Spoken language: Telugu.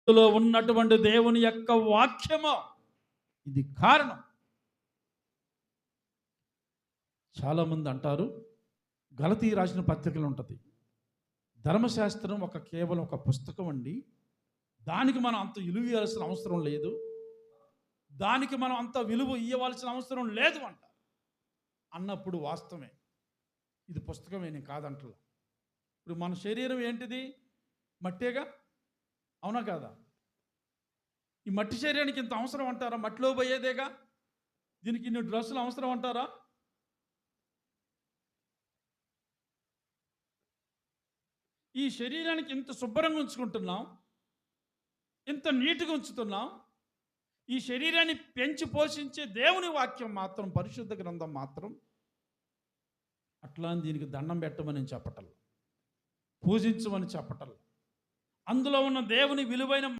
అందులో ఉన్నటువంటి దేవుని యొక్క వాక్యము ఇది కారణం. చాలామంది అంటారు, గలతీ రాసిన పత్రికలు ఉంటుంది, ధర్మశాస్త్రం కేవలం ఒక పుస్తకం అండి, దానికి మనం అంత విలువ ఇవ్వాల్సిన అవసరం లేదు, దానికి మనం అంత విలువ ఇవ్వవలసిన అవసరం లేదు అన్నప్పుడు వాస్తవమే, ఇది పుస్తకమే, నేను కాదంటలా. ఇప్పుడు మన శరీరం ఏంటిది? మట్టేగా, అవునా కాదా? ఈ మట్టి శరీరానికి ఇంత అవసరం అంటారా? మట్టిలో పోయేదేగా, దీనికి ఇన్ని డ్రెస్సులు అవసరం అంటారా? ఈ శరీరానికి ఇంత శుభ్రంగా ఉంచుకుంటున్నాం, ఇంత నీట్గా ఉంచుతున్నాం. ఈ శరీరాన్ని పెంచి పోషించే దేవుని వాక్యం మాత్రం, పరిశుద్ధ గ్రంథం మాత్రం అట్లా దీనికి దండం పెట్టమని చెప్పటం, పూజించమని చెప్పటం, అందులో ఉన్న దేవుని విలువైన